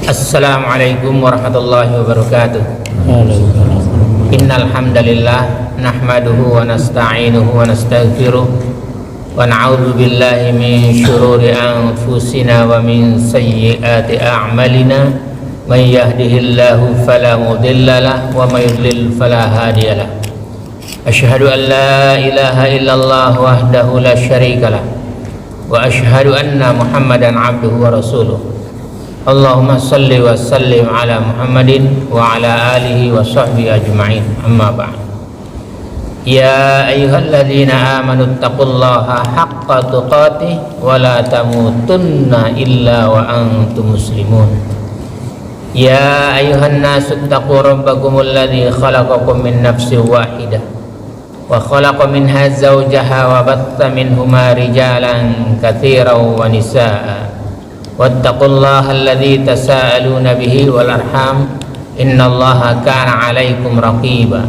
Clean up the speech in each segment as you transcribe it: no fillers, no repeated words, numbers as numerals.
Assalamualaikum warahmatullahi wabarakatuh. Innal hamdalillah nahmaduhu wa nasta'inuhu wa nastaghfiruh wa na'udzu billahi min shururi anfusina wa min sayyiati a'malina. May yahdihillahu fala mudilla lahu wa may yudlil fala hadiya lahu. Asyhadu an la ilaha illallah wahdahu la syarika lahu wa asyhadu anna Muhammadan abduhu wa rasuluh. Allahumma salli wa sallim ala Muhammadin wa ala alihi wa sahbihi ajma'in. Amma ba'd. Ya ayyuhalladzina amanu taqullaha haqqa tuqatih wa la tamutunna illa wa antum muslimun. Ya ayyuhan nasu taqu rabbakumul ladzi khalaqakum min nafsin wahidah wa khalaqa minha zawjaha wa batta minhuma rijalan katsiran wa nisaa'a. Wattaqullaha alladzi tasaaluna bihi wal arham innallaha kana 'alaikum raqiba.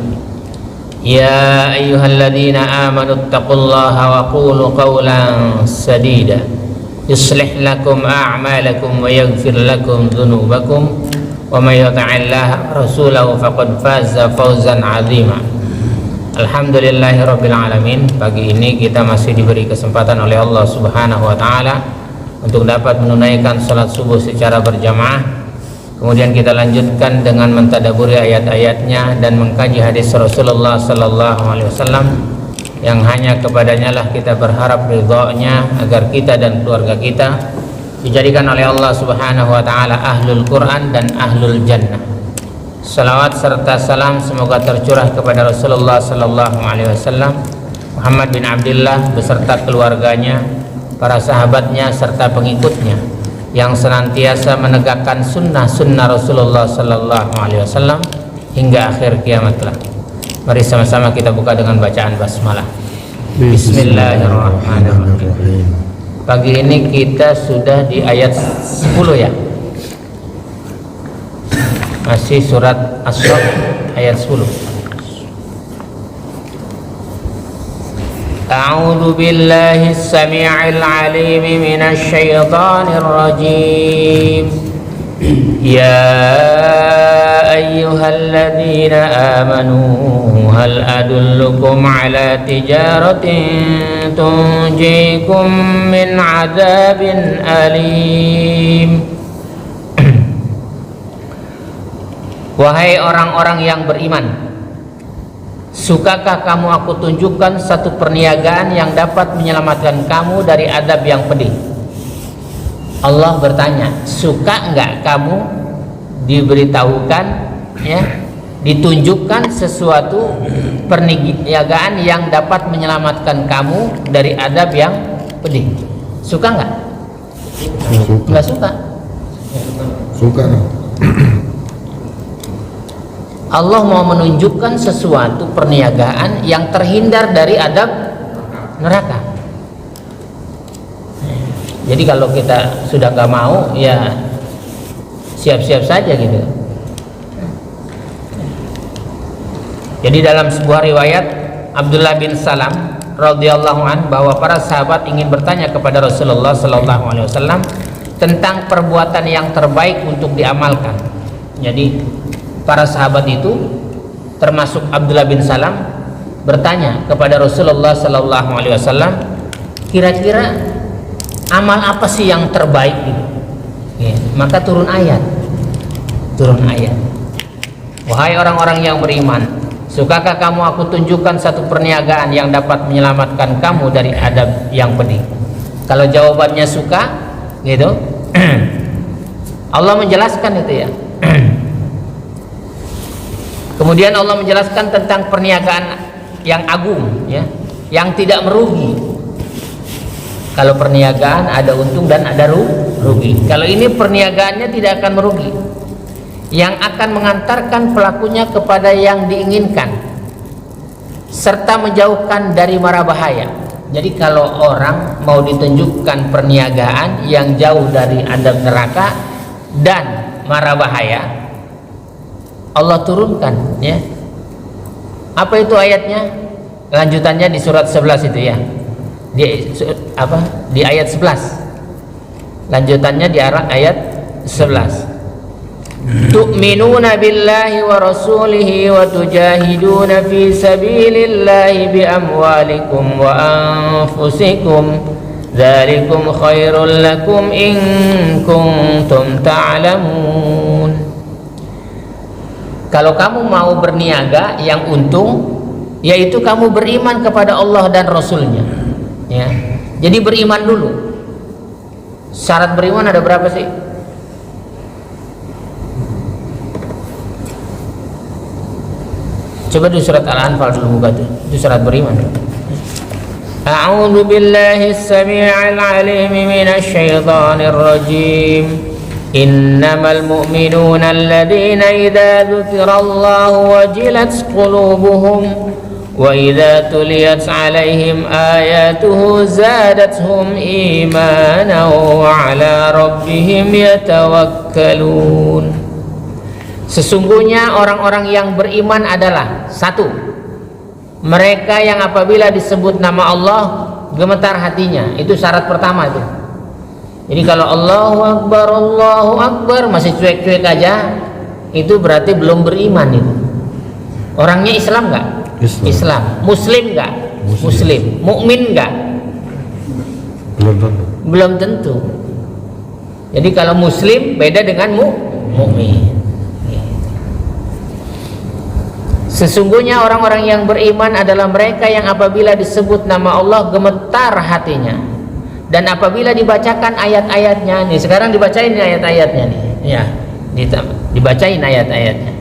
Ya ayyuhalladzina amanu taqullaha wa qulu qawlan sadida yuslih lakum a'malakum wa yaghfir lakum dhunubakum wa may yuti'illaha rasulahu faqad faza fawzan 'azima. Alhamdulillahirabbil alamin. Pagi ini kita masih diberi kesempatan oleh Allah Subhanahu wa taala untuk dapat menunaikan salat subuh secara berjamaah. Kemudian kita lanjutkan dengan mentadaburi ayat-ayatnya dan mengkaji hadis Rasulullah sallallahu alaihi wasallam yang hanya kepadanya lah kita berharap ridha-Nya agar kita dan keluarga kita dijadikan oleh Allah Subhanahu wa taala ahlul Quran dan ahlul jannah. Salawat serta salam semoga tercurah kepada Rasulullah sallallahu alaihi wasallam, Muhammad bin Abdullah beserta keluarganya, para sahabatnya serta pengikutnya yang senantiasa menegakkan sunnah Rasulullah sallallahu alaihi wasallam hingga akhir kiamat kelak. Mari sama-sama kita buka dengan bacaan basmalah. Bismillahirrahmanirrahim. Pagi ini kita sudah di ayat 10 ya. Masih surat As-Saff ayat 10. A'udzu billahi as-sami'il 'alim minasy syaithanir rajim. Ya ayyuhalladzina amanu hal adullukum 'ala tijaratin tunjikum min 'adzabin alim. Wahai orang-orang yang beriman, sukakah kamu aku tunjukkan satu perniagaan yang dapat menyelamatkan kamu dari adab yang pedih? Allah bertanya, suka enggak kamu diberitahukan, ya, ditunjukkan sesuatu perniagaan yang dapat menyelamatkan kamu dari adab yang pedih? Suka enggak? Enggak suka. Suka. Allah mau menunjukkan sesuatu perniagaan yang terhindar dari adab neraka. Jadi kalau kita sudah gak mau, ya siap-siap saja gitu. Jadi dalam sebuah riwayat Abdullah bin Salam radhiyallahu an bahwa para sahabat ingin bertanya kepada Rasulullah sallallahu alaihi wasallam tentang perbuatan yang terbaik untuk diamalkan. Jadi para sahabat itu termasuk Abdullah bin Salam bertanya kepada Rasulullah sallallahu alaihi wasallam, kira-kira amal apa sih yang terbaik gitu? Ya, maka turun ayat. Wahai orang-orang yang beriman, sukakah kamu aku tunjukkan satu perniagaan yang dapat menyelamatkan kamu dari adab yang pedih? Kalau jawabannya suka, gitu. Allah menjelaskan itu ya. Kemudian Allah menjelaskan tentang perniagaan yang agung, ya, yang tidak merugi. Kalau perniagaan ada untung dan ada rugi. Kalau ini perniagaannya tidak akan merugi, yang akan mengantarkan pelakunya kepada yang diinginkan serta menjauhkan dari mara bahaya. Jadi kalau orang mau ditunjukkan perniagaan yang jauh dari adab neraka dan mara bahaya, Allah turunkan, ya. Apa itu ayatnya? Lanjutannya di surat 11 itu ya. Di ayat 11. Lanjutannya di ayat 11. tu'minuna billahi wa rasulihi wa tujahiduna fi sabilillahi bi amwalikum wa anfusikum dzalikum khairul lakum in kuntum ta'lamun. Kalau kamu mau berniaga yang untung, yaitu kamu beriman kepada Allah dan Rasulnya, ya. Jadi beriman dulu. Syarat beriman ada berapa sih? Coba di surat Al-Anfal dulu buka tuh. Itu syarat beriman. A'udzu billahi as-sami'il 'alim minasy syaithanir rajim. Innamal mu'minuna alladziina idza dzukirallahu wajilat qulubuhum wa idza tuliyat 'alaihim ayatuhu zadatuhum imanan wa 'ala rabbihim yatawakkalun. Sesungguhnya orang-orang yang beriman adalah satu, mereka yang apabila disebut nama Allah gemetar hatinya. Itu syarat pertama itu. Jadi kalau Allahu Akbar masih cuek-cuek aja, itu berarti belum beriman itu. Orangnya Islam enggak? Islam. Muslim enggak? Muslim. Mukmin enggak? Belum tentu. Jadi kalau Muslim beda dengan mukmin. Sesungguhnya orang-orang yang beriman adalah mereka yang apabila disebut nama Allah gemetar hatinya, dan apabila dibacakan ayat-ayatnya. Nih sekarang dibacain ayat-ayatnya nih, ya, dibacain ayat-ayatnya,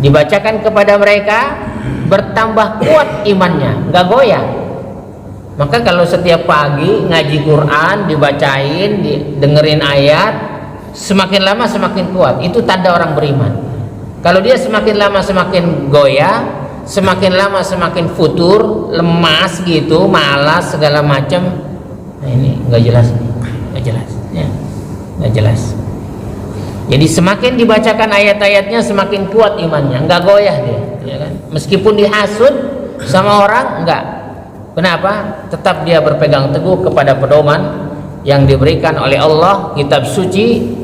dibacakan kepada mereka, bertambah kuat imannya, nggak goyah. Maka kalau setiap pagi ngaji Quran, dibacain, dengerin ayat, semakin lama semakin kuat, itu tanda orang beriman. Kalau dia semakin lama semakin goyah, semakin lama semakin futur, lemas gitu, malas segala macam, nah ini nggak jelas, ya, nggak jelas. Jadi semakin dibacakan ayat-ayatnya semakin kuat imannya, nggak goyah dia, ya kan? Meskipun dihasut sama orang, enggak. Kenapa? Tetap dia berpegang teguh kepada pedoman yang diberikan oleh Allah, kitab suci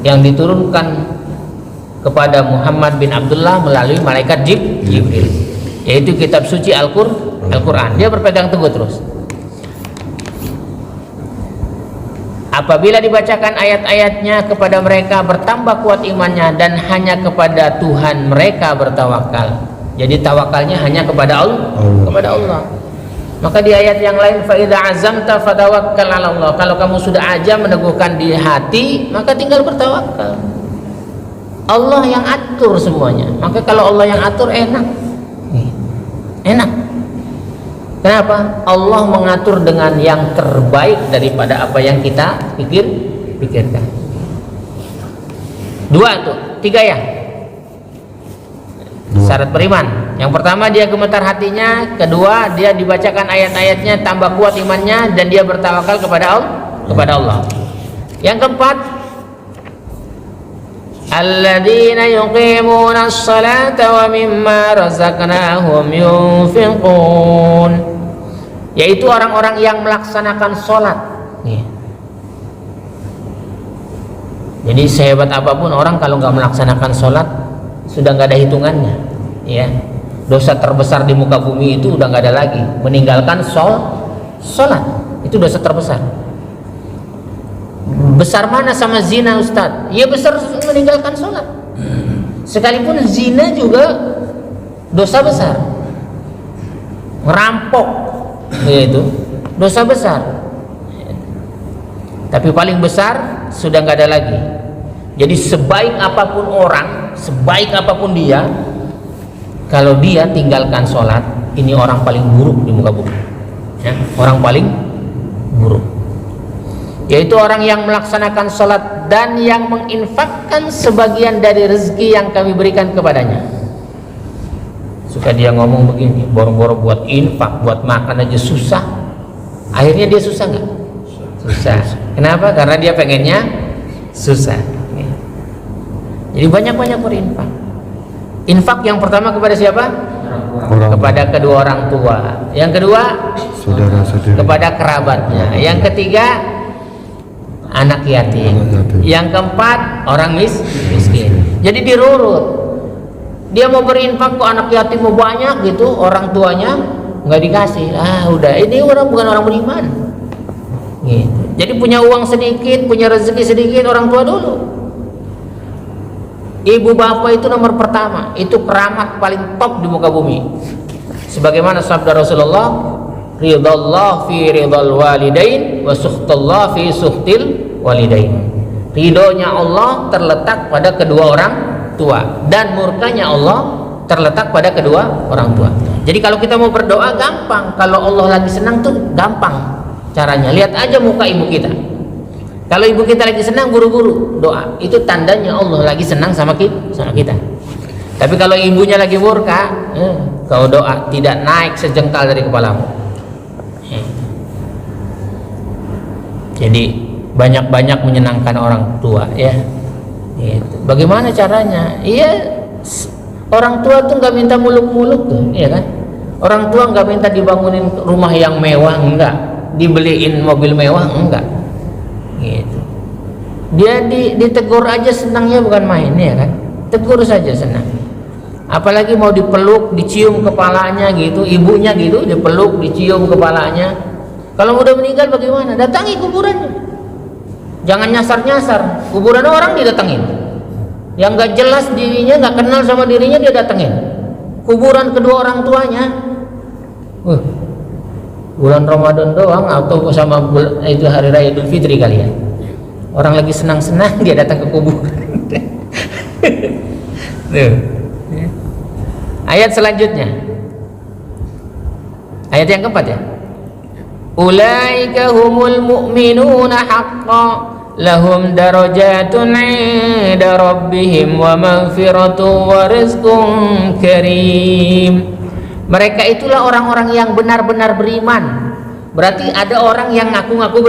yang diturunkan kepada Muhammad bin Abdullah melalui malaikat Jibril, yaitu kitab suci Al-Quran. Dia berpegang teguh terus. Apabila dibacakan ayat-ayatnya kepada mereka, bertambah kuat imannya, dan hanya kepada Tuhan mereka bertawakal. Jadi tawakalnya hanya kepada Allah. Maka di ayat yang lain, fa idza azamta fatawakkal 'ala Allah. Kalau kamu sudah azam meneguhkan di hati, maka tinggal bertawakal. Allah yang atur semuanya. Maka kalau Allah yang atur enak. Kenapa? Allah mengatur dengan yang terbaik daripada apa yang kita pikirkan. Tiga ya. Syarat beriman. Yang pertama dia gemetar hatinya, kedua dia dibacakan ayat-ayatnya tambah kuat imannya, dan dia bertawakal kepada Allah. Yang keempat, alladzina yuqimuna as-salata wa mimma razaqnahum yunfiqun, yaitu orang-orang yang melaksanakan sholat. Jadi sehebat apapun orang, kalau nggak melaksanakan sholat sudah nggak ada hitungannya, ya. Dosa terbesar di muka bumi itu udah nggak ada lagi. Meninggalkan sholat itu dosa terbesar. Besar mana sama zina, Ustadz? Ya besar meninggalkan sholat. Sekalipun zina juga dosa besar. Ngerampok, yaitu dosa besar. Tapi paling besar sudah nggak ada lagi. Jadi sebaik apapun orang, sebaik apapun dia, kalau dia tinggalkan sholat, ini orang paling buruk di muka bumi, ya, orang paling buruk. Yaitu orang yang melaksanakan sholat dan yang menginfakkan sebagian dari rezeki yang kami berikan kepadanya. Suka dia ngomong begini, boro-boro buat infak, buat makan aja susah. Akhirnya dia susah nggak? Susah. Kenapa? Karena dia pengennya susah. Jadi banyak-banyak berinfak. Infak yang pertama kepada siapa? Kepada kedua orang tua. Yang kedua, saudara-saudara, kepada kerabatnya. Yang ketiga, anak yatim. Yang keempat, orang miskin. Jadi dirurut. Dia mau berinfak kok anak yatim mau banyak gitu, orang tuanya nggak dikasih. Udah, ini orang bukan orang beriman. Gitu. Jadi punya uang sedikit, punya rezeki sedikit, orang tua dulu. Ibu bapak itu nomor pertama, itu keramat paling top di muka bumi. Sebagaimana sabda Rasulullah, ridallah fi ridal walidain wa sukhtallah fi sukhtil walidain. Ridhonya Allah terletak pada kedua orang tua dan murkanya Allah terletak pada kedua orang tua. Jadi kalau kita mau berdoa gampang, kalau Allah lagi senang tuh gampang caranya. Lihat aja muka ibu kita. Kalau ibu kita lagi senang, buru-buru doa. Itu tandanya Allah lagi senang sama kita. Tapi kalau ibunya lagi murka, kau doa tidak naik sejengkal dari kepalamu. Jadi banyak-banyak menyenangkan orang tua ya. Bagaimana caranya? Iya, orang tua tuh nggak minta muluk-muluk tuh, ya kan? Orang tua nggak minta dibangunin rumah yang mewah, enggak. Dibeliin mobil mewah, enggak. Gitu. Dia ditegur aja senangnya bukan main, ya kan? Tegur saja senang. Apalagi mau dipeluk, dicium kepalanya gitu, ibunya gitu, dipeluk, dicium kepalanya. Kalau udah meninggal bagaimana? Datangi kuburannya. Jangan nyasar-nyasar. Kuburan orang didatengin. Yang nggak jelas dirinya, nggak kenal sama dirinya dia datengin. Kuburan kedua orang tuanya, bulan Ramadan doang atau sama itu hari raya Idul Fitri kali ya. Orang lagi senang-senang dia datang ke kuburan. Ayat selanjutnya, ayat yang keempat ya. Ulaika humul mu'minuna haqqan lahum darajatun 'inda rabbihim wa maghfiratun wa rizqun karim. Mereka itulah orang-orang yang benar-benar beriman. Berarti ada orang yang ngaku-ngaku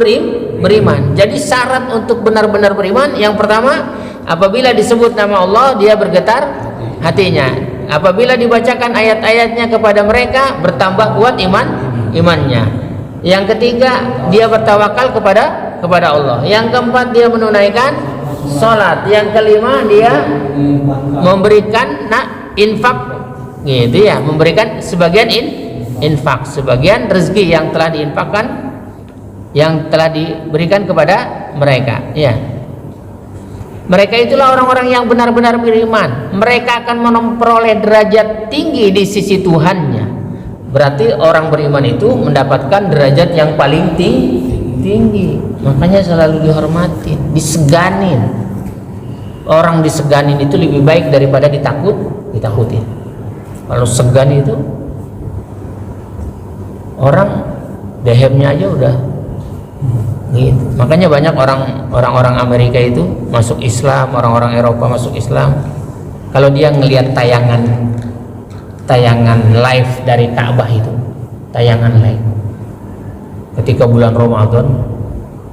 beriman. Jadi syarat untuk benar-benar beriman, yang pertama, apabila disebut nama Allah dia bergetar hatinya. Apabila dibacakan ayat-ayatnya kepada mereka bertambah kuat imannya. Yang ketiga, dia bertawakal kepada Allah. Yang keempat, dia menunaikan salat. Yang kelima, dia memberikan infak gitu ya, memberikan sebagian infak, sebagian rezeki yang telah diinfakkan, yang telah diberikan kepada mereka ya. Mereka itulah orang-orang yang benar-benar beriman. Mereka akan memperoleh derajat tinggi di sisi Tuhannya. Berarti orang beriman itu mendapatkan derajat yang paling tinggi. Makanya selalu dihormatin, diseganin. Orang diseganin itu lebih baik daripada ditakutin. Kalau segan itu orang dehemnya aja udah gitu. Makanya banyak orang-orang Amerika itu masuk Islam, orang-orang Eropa masuk Islam. Kalau dia ngelihat tayangan live dari Ka'bah itu, tayangan live ketika bulan Ramadan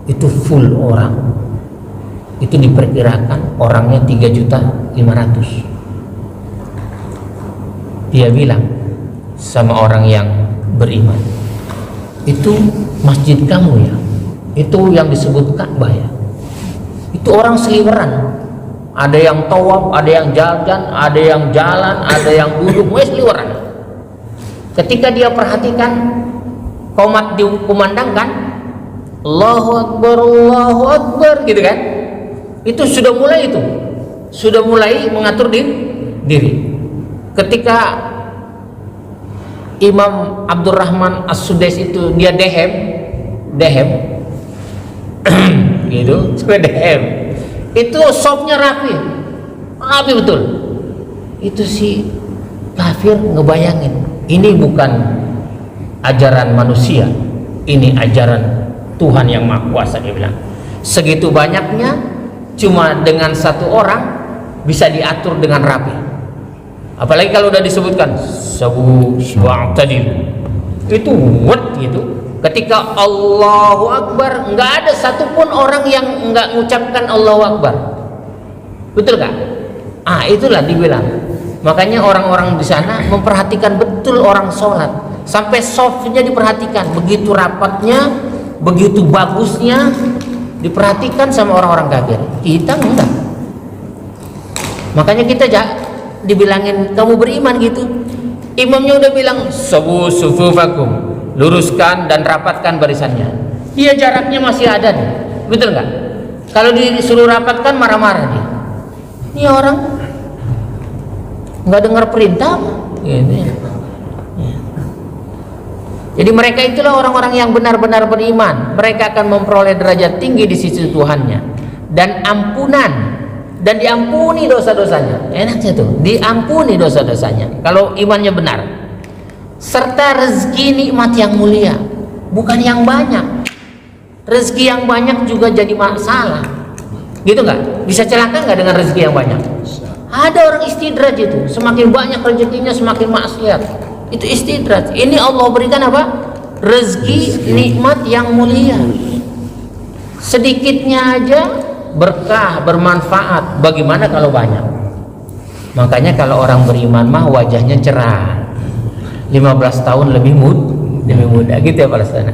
itu full orang, itu diperkirakan orangnya 3.500.000. Dia bilang sama orang yang beriman, itu masjid kamu ya, itu yang disebut Ka'bah ya, itu orang seliweran. Ada yang tawaf, ada yang jajan, ada yang jalan, ada yang duduk, seliweran. Ketika dia perhatikan qomat dikumandangkan, Allahu Akbar gitu kan, itu sudah mulai mengatur diri. Ketika Imam Abdurrahman As-Sudais itu dia dehem gitu, sudah dehem. Itu sopnya rapi betul. Itu si kafir ngebayangin, ini bukan ajaran manusia, ini ajaran Tuhan yang Maha Kuasa. Dia bilang segitu banyaknya, cuma dengan satu orang bisa diatur dengan rapi. Apalagi kalau udah disebutkan sabu wa'tadil, itu gitu. Ketika Allahu Akbar, nggak ada satupun orang yang nggak mengucapkan Allahu Akbar. Betul kan? Itulah dibilang. Makanya orang-orang di sana memperhatikan betul orang sholat. Sampai softnya diperhatikan. Begitu rapatnya, begitu bagusnya, diperhatikan sama orang-orang kafir. Kita enggak. Makanya kita dibilangin kamu beriman gitu. Imamnya udah bilang sawu sufufakum, luruskan dan rapatkan barisannya. Dia jaraknya masih ada nih, betul nggak? Kalau disuruh rapatkan marah-marah dia. Ini orang nggak dengar perintah, gitu ya. Jadi mereka itulah orang-orang yang benar-benar beriman. Mereka akan memperoleh derajat tinggi di sisi Tuhannya dan ampunan, dan diampuni dosa-dosanya. Enaknya tuh, diampuni dosa-dosanya kalau imannya benar. Serta rezeki nikmat yang mulia, bukan yang banyak. Rezeki yang banyak juga jadi masalah. Gitu nggak? Bisa celaka nggak dengan rezeki yang banyak? Ada orang istidraj itu, semakin banyak rezekinya semakin maksiat. Itu istidraj. Ini Allah berikan apa? Rezeki nikmat yang mulia. Sedikitnya aja berkah, bermanfaat. Bagaimana kalau banyak? Makanya kalau orang beriman mah wajahnya cerah. 15 tahun lebih muda gitu ya Pak Lastana.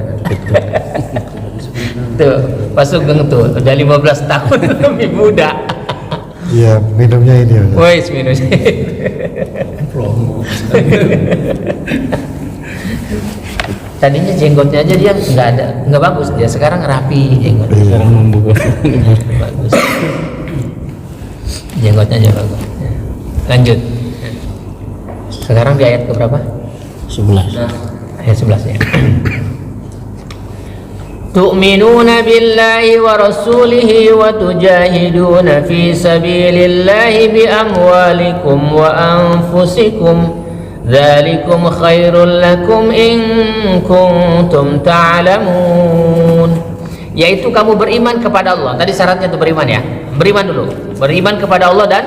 Tuh, Pak Sugeng tuh udah 15 tahun lebih muda. Iya, minumnya ini. Wes minumnya. Tadinya jenggotnya aja dia nggak bagus, dia sekarang rapi jenggotnya. Sekarang membuka. Bagus. Jenggotnya aja bagus. Lanjut. Sekarang di ayat keberapa? 11. Nah, ayat 11 ya. Tu'minuna billahi wa rasulihi wa tujahiduna fi sabilillahi bi amwalikum wa anfusikum dzalikum khairul lakum in kuntum ta'lamun. Yaitu kamu beriman kepada Allah. Tadi syaratnya itu beriman ya. Beriman dulu. Beriman kepada Allah dan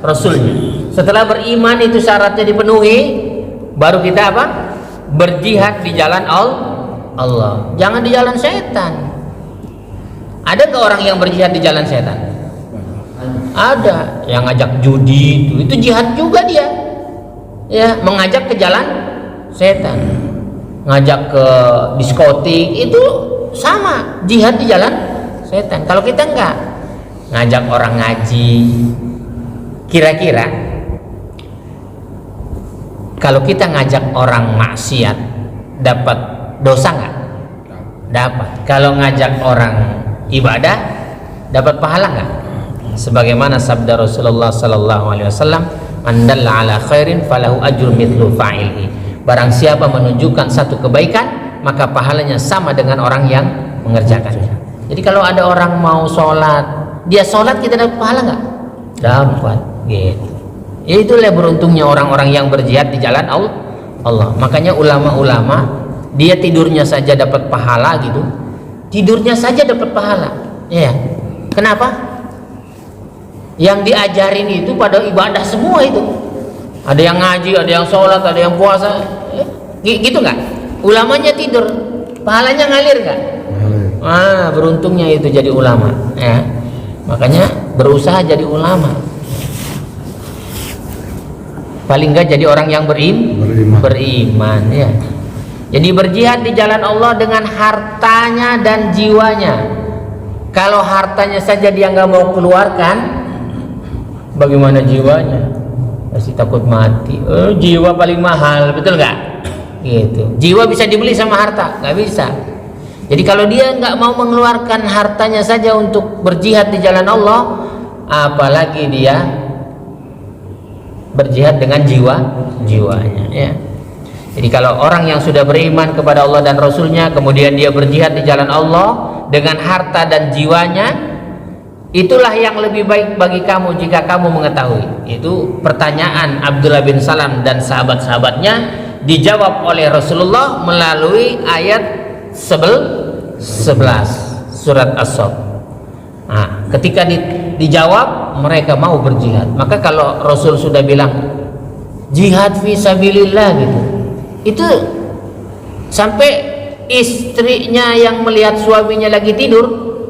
Rasulnya. Setelah beriman itu syaratnya dipenuhi, baru kita apa? Berjihad di jalan Allah. Jangan di jalan setan. Ada nggak orang yang berjihad di jalan setan? Ada. Yang ngajak judi itu jihad juga dia. Ya, mengajak ke jalan setan. Ngajak ke diskotik itu sama, jihad di jalan setan. Kalau kita enggak, ngajak orang ngaji. Kira-kira kalau kita ngajak orang maksiat dapat dosa nggak? Dapat. Kalau ngajak orang ibadah dapat pahala nggak? Sebagaimana sabda Rasulullah sallallahu alaihi wasallam, "Man dalla ala khairin falahu ajrun mithlu fa'ilhi." Barang siapa menunjukkan satu kebaikan, maka pahalanya sama dengan orang yang mengerjakannya. Jadi kalau ada orang mau sholat, dia sholat, kita dapat pahala nggak? Dapat. Gitu. Itulah beruntungnya orang-orang yang berjihad di jalan Allah. Makanya ulama-ulama dia tidurnya saja dapat pahala gitu. Tidurnya saja dapat pahala. Ya. Kenapa? Yang diajarin itu pada ibadah semua itu. Ada yang ngaji, ada yang sholat, ada yang puasa. Gitu nggak? Ulamanya tidur, pahalanya ngalir nggak? Beruntungnya itu jadi ulama. Ya. Makanya berusaha jadi ulama. Paling nggak jadi orang yang beriman ya. Jadi berjihad di jalan Allah dengan hartanya dan jiwanya. Kalau hartanya saja dia nggak mau keluarkan, bagaimana jiwanya? Pasti takut mati. Jiwa paling mahal, betul nggak? Gitu. Jiwa bisa dibeli sama harta? Nggak bisa. Jadi kalau dia nggak mau mengeluarkan hartanya saja untuk berjihad di jalan Allah, apalagi dia berjihad dengan jiwanya ya. Jadi kalau orang yang sudah beriman kepada Allah dan Rasulnya, kemudian dia berjihad di jalan Allah dengan harta dan jiwanya, itulah yang lebih baik bagi kamu jika kamu mengetahui. Itu pertanyaan Abdullah bin Salam dan sahabat-sahabatnya dijawab oleh Rasulullah melalui ayat 11 surat As-Saff. Nah, ketika dijawab, mereka mau berjihad. Maka kalau Rasul sudah bilang jihad fi sabilillah gitu, itu sampai istrinya yang melihat suaminya lagi tidur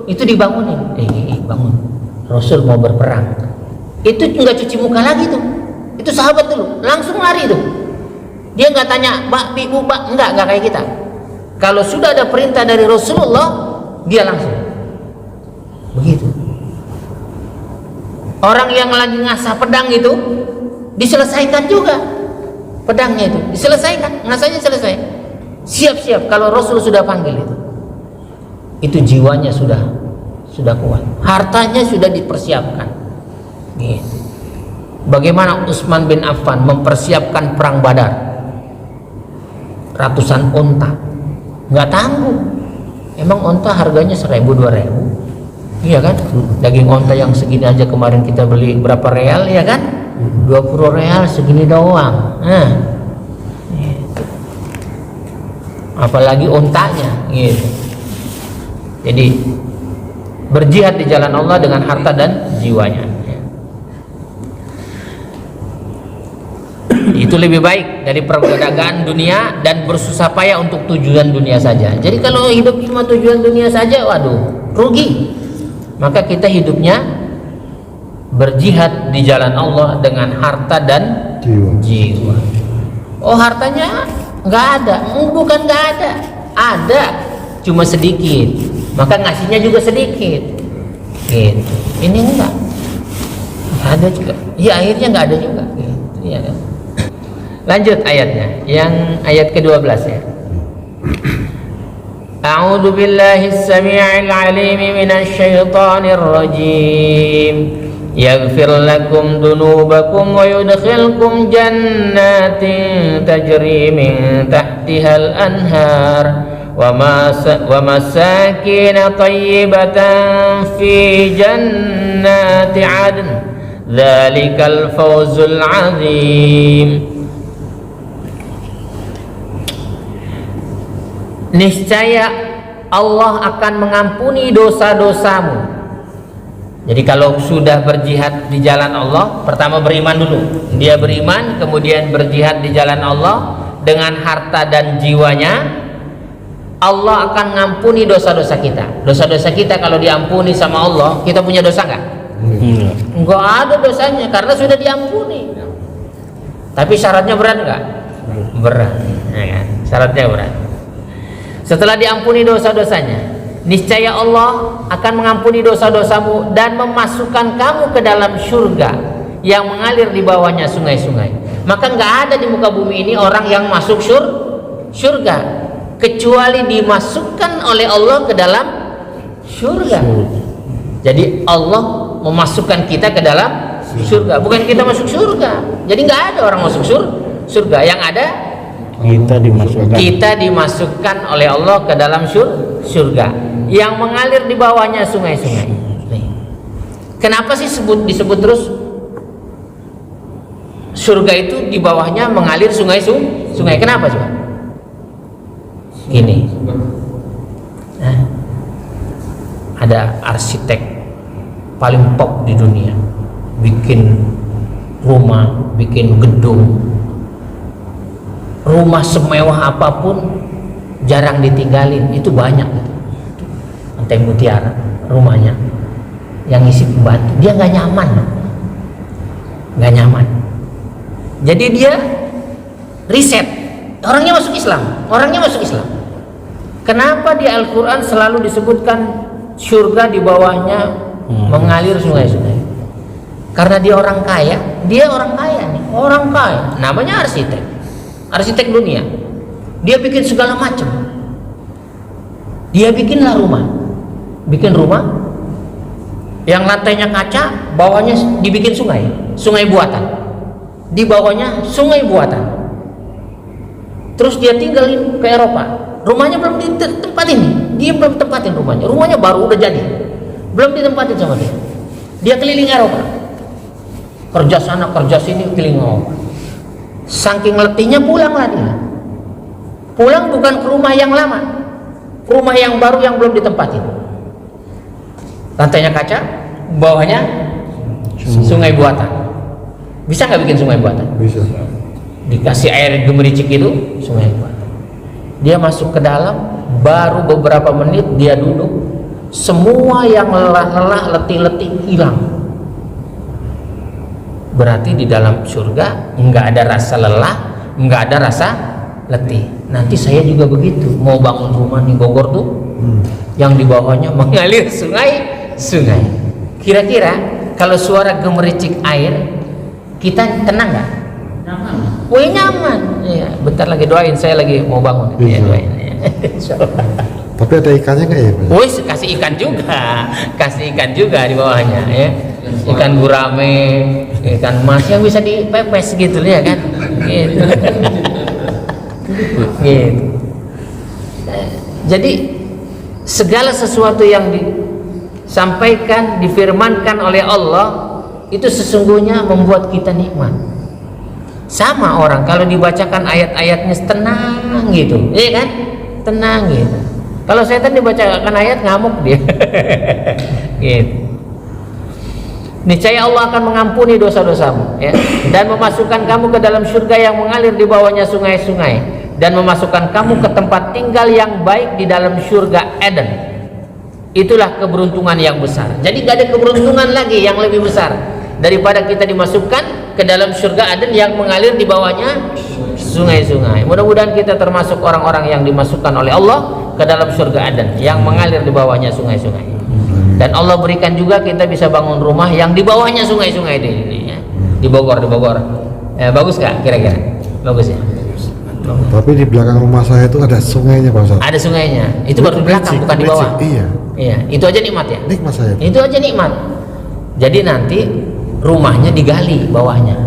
itu dibangunin, bangun, Rasul mau berperang. Itu nggak cuci muka lagi tuh, itu sahabat dulu langsung lari tuh. Dia nggak tanya mbak, ibu, mbak, nggak kayak kita. Kalau sudah ada perintah dari Rasulullah, dia langsung begitu. Orang yang lagi ngasah pedang itu diselesaikan juga, pedangnya itu diselesaikan, ngasahnya selesai. Siap-siap kalau Rasul sudah panggil itu jiwanya sudah kuat, hartanya sudah dipersiapkan. Gitu. Bagaimana Utsman bin Affan mempersiapkan perang Badar, ratusan onta, nggak tanggung. Emang onta harganya 1.000 2.000? Iya kan? Daging onta yang segini aja kemarin kita beli berapa real, ya kan? 20 real segini doang. Nah, gitu. Apalagi ontanya, gitu. Jadi berjihad di jalan Allah dengan harta dan jiwanya. Itu lebih baik dari perdagangan dunia dan bersusah payah untuk tujuan dunia saja. Jadi kalau hidup cuma tujuan dunia saja, waduh, rugi. Maka kita hidupnya berjihad di jalan Allah dengan harta dan jiwa. Oh, hartanya nggak ada? Bukan nggak ada, cuma sedikit. Maka ngasihnya juga sedikit. Gitu. Ini enggak ada juga. Ya akhirnya nggak ada juga. Gitu. Ya kan? Lanjut ayatnya, yang ayat ke-12 ya. A'udzu billahis samii'il 'aliim minasy syaithaanir rajiim. Yaghfir lakum dunubakum wa yudkhilkum jannatin tajri min tahtihal anhar wa masakin thayyibatan fi jannati 'adn. Dzalikal fawzul 'azim. Niscaya Allah akan mengampuni dosa-dosamu. Jadi kalau sudah berjihad di jalan Allah, pertama beriman dulu. Dia beriman, kemudian berjihad di jalan Allah dengan harta dan jiwanya. Allah akan mengampuni dosa-dosa kita. Dosa-dosa kita kalau diampuni sama Allah, kita punya dosa nggak? Nggak ada dosanya karena sudah diampuni. Tapi syaratnya berat nggak? Berat. Ya kan? Syaratnya berat. Setelah diampuni dosa-dosanya, niscaya Allah akan mengampuni dosa-dosamu dan memasukkan kamu ke dalam surga yang mengalir di bawahnya sungai-sungai. Maka nggak ada di muka bumi ini orang yang masuk surga kecuali dimasukkan oleh Allah ke dalam surga. Jadi Allah memasukkan kita ke dalam surga, bukan kita masuk surga. Jadi nggak ada orang masuk surga. Yang ada kita dimasukkan oleh Allah ke dalam surga yang mengalir di bawahnya sungai-sungai. Kenapa sih disebut terus surga itu di bawahnya mengalir sungai? Kenapa coba? Gini, ada arsitek paling top di dunia, bikin rumah, bikin gedung. Rumah semewah apapun jarang ditinggalin, itu banyak gitu. Lantai mutiara rumahnya yang isi batu, dia nggak nyaman. Jadi dia riset, orangnya masuk Islam. Kenapa di Al-Quran selalu disebutkan surga di bawahnya mengalir sungai-sungai? Karena dia orang kaya nih, namanya arsitek dunia. Dia bikin segala macam. Dia bikin rumah yang lantainya kaca, bawahnya dibikin sungai buatan. Di bawahnya sungai buatan. Terus dia tinggalin ke Eropa. Rumahnya belum ditempatin nih. Dia belum tempatin rumahnya. Rumahnya baru udah jadi. Belum ditempatin sama dia. Dia keliling Eropa. Kerja sana, kerja sini, keliling Eropa. Saking letihnya pulanglah dia. Pulang bukan ke rumah yang lama, rumah yang baru yang belum ditempatin. Lantainya kaca, bawahnya sungai buatan. Bisa nggak bikin sungai buatan? Bisa. Dikasih air gemericik itu sungai buatan. Dia masuk ke dalam, baru beberapa menit dia duduk, semua yang lelah-lelah, letih-letih hilang. Berarti di dalam surga nggak ada rasa lelah, nggak ada rasa letih. Nanti saya juga begitu, mau bangun rumah di Bogor tuh, yang di bawahnya mengalir sungai. Kira-kira kalau suara gemericik air kita tenang nggak? Nyaman. Wih nyaman. Ya, bentar lagi doain, saya lagi mau bangun. Ya, doain. Tapi ada ikannya nggak ya? Wih, kasih ikan juga di bawahnya ya. Ikan gurame, ikan mas yang bisa dipepes gitu ya kan? Gitu. Gitu. Jadi segala sesuatu yang disampaikan, difirmankan oleh Allah itu sesungguhnya membuat kita nikmat. Sama orang kalau dibacakan ayat-ayatnya tenang gitu, iya kan? Tenang gitu. Kalau setan dibacakan ayat ngamuk dia. Gitu. Niscaya Allah akan mengampuni dosa-dosamu ya, dan memasukkan kamu ke dalam surga yang mengalir di bawahnya sungai-sungai, dan memasukkan kamu ke tempat tinggal yang baik di dalam surga Eden. Itulah keberuntungan yang besar. Jadi gak ada keberuntungan lagi yang lebih besar daripada kita dimasukkan ke dalam surga Eden yang mengalir di bawahnya sungai-sungai. Mudah-mudahan kita termasuk orang-orang yang dimasukkan oleh Allah ke dalam surga Eden yang mengalir di bawahnya sungai-sungai. Dan Allah berikan juga kita bisa bangun rumah yang di bawahnya sungai-sungai ini ya. Di Bogor. Bagus gak kira-kira? Bagus ya. Tapi di belakang rumah saya itu ada sungainya Pak Ustaz. Ada sungainya. Itu baru di belakang, bukan di bawah. Iya. Itu aja nikmat ya. Nikmat saya. Itu aja nikmat. Jadi nanti rumahnya digali bawahnya.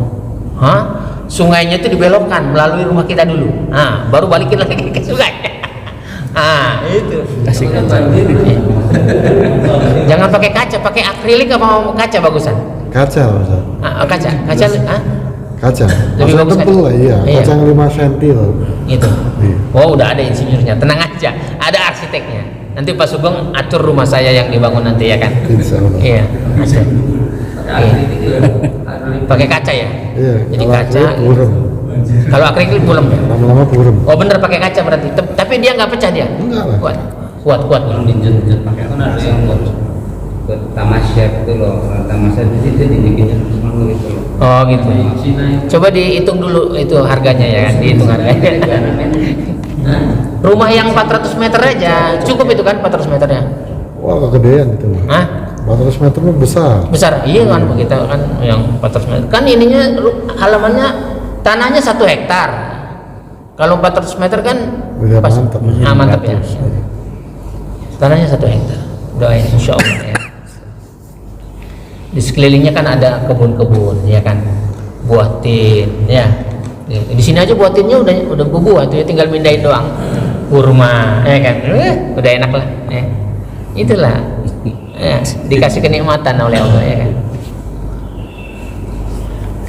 Sungainya itu dibelokkan melalui rumah kita dulu. Baru balikin lagi ke sungai. Itu. Kasih kaca. Jangan pakai kaca, pakai akrilik apa mau kaca bagusan? Kaca Pak Ustaz. Kaca. Kaca. Lebih bagus tebel lah, iya. Kaca yang 5 cm loh. Gitu. Iya. Oh, udah ada insinyurnya. Tenang aja. Ada arsiteknya. Nanti Pak Sugeng atur rumah saya yang dibangun nanti ya kan? Insya Allah. Iya. Pakai kaca ya? Iya. Jadi kalau kaca. burem. Kalau akrilik burem ya? Lama-lama burem. Oh bener pakai kaca berarti. Tapi dia nggak pecah dia? Enggak lah. Kuat. Dijun pakai apa sih yang buat tamasya itu loh. Tamasya di situ dibikinnya semua gitu loh. Oh gitu. Coba dihitung dulu itu harganya ya kan? Dihitung harganya. Rumah yang 400 meter aja cukup itu kan 400 meternya? Wah kegedean itu. 400 meter mah besar. Iya kan kita kan yang 400 meter. Kan ininya halamannya tanahnya 1 hektar. Kalau 400 meter kan udah mantap. Mantap ya. Tanahnya 1 hektar. Doain insya Allah ya. Di sekelilingnya kan ada kebun-kebun ya kan, buah tin ya. Di sini aja buah tinnya udah berbuah tuh ya, tinggal mindahin doang. Kurma ya kan, udah enak lah ya. Itulah ya, dikasih kenikmatan oleh Allah ya kan.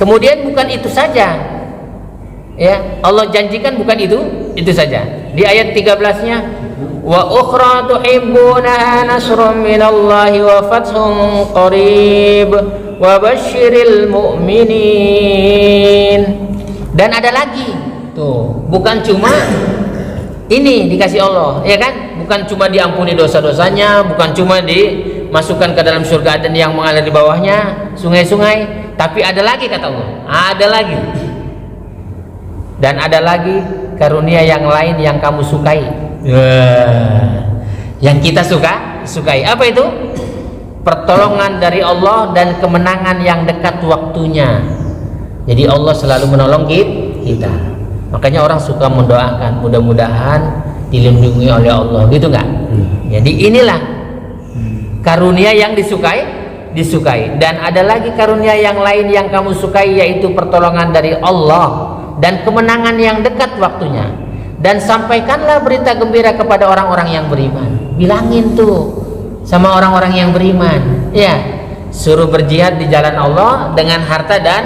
Kemudian bukan itu saja ya, Allah janjikan bukan itu saja. Di ayat 13-nya wa ukhra tuhibbunaha nasrun minallahi wa fathun qarib wa basyiril mu'minin. Dan ada lagi tuh, bukan cuma ini dikasih Allah ya kan, bukan cuma diampuni dosa-dosanya, bukan cuma dimasukkan ke dalam surga Aden yang mengalir di bawahnya sungai-sungai, tapi ada lagi kata Allah, ada lagi. Dan ada lagi karunia yang lain yang kamu sukai. Yang kita sukai apa itu? Pertolongan dari Allah dan kemenangan yang dekat waktunya. Jadi Allah selalu menolong kita. Makanya orang suka mendoakan mudah-mudahan dilindungi oleh Allah, gitu nggak? Jadi inilah karunia yang disukai. Dan ada lagi karunia yang lain yang kamu sukai, yaitu pertolongan dari Allah dan kemenangan yang dekat waktunya. Dan sampaikanlah berita gembira kepada orang-orang yang beriman. Bilangin tuh sama orang-orang yang beriman ya, suruh berjihad di jalan Allah dengan harta dan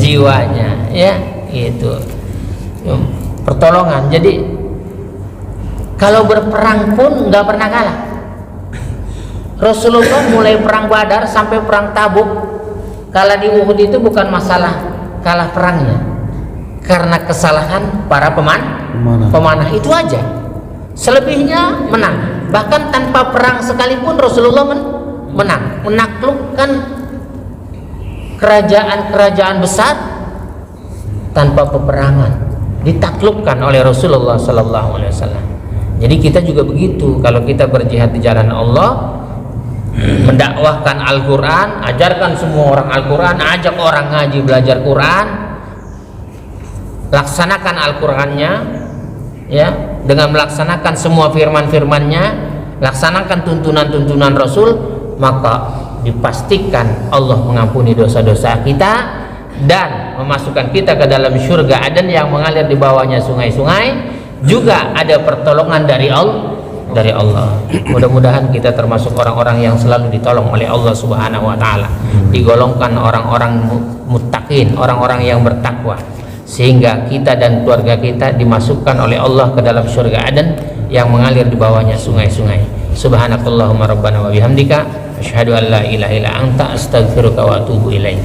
jiwanya ya, itu pertolongan. Jadi kalau berperang pun nggak pernah kalah. Rasulullah mulai perang Badar sampai perang Tabuk, kalah di Uhud itu bukan masalah kalah perangnya, karena kesalahan para pemanah itu aja. Selebihnya menang. Bahkan tanpa perang sekalipun Rasulullah menang, menaklukkan kerajaan-kerajaan besar tanpa peperangan, ditaklukkan oleh Rasulullah Sallallahu Alaihi Wasallam. Jadi kita juga begitu. Kalau kita berjihad di jalan Allah, mendakwahkan Al-Quran, ajarkan semua orang Al-Quran, ajak orang ngaji belajar Quran, laksanakan Al-Qurannya, ya, dengan melaksanakan semua firman-firmannya, laksanakan tuntunan-tuntunan Rasul, maka dipastikan Allah mengampuni dosa-dosa kita dan memasukkan kita ke dalam surga Aden yang mengalir di bawahnya sungai-sungai. Juga ada pertolongan dari Allah. Mudah-mudahan kita termasuk orang-orang yang selalu ditolong oleh Allah Subhanahu wa taala, digolongkan orang-orang muttaqin, orang-orang yang bertakwa, sehingga kita dan keluarga kita dimasukkan oleh Allah ke dalam surga Aden yang mengalir di bawahnya sungai-sungai. Subhanakallahumma rabbana wa bihamdika asyhadu an la ilaha illa anta astaghfiruka wa atubu ilaik.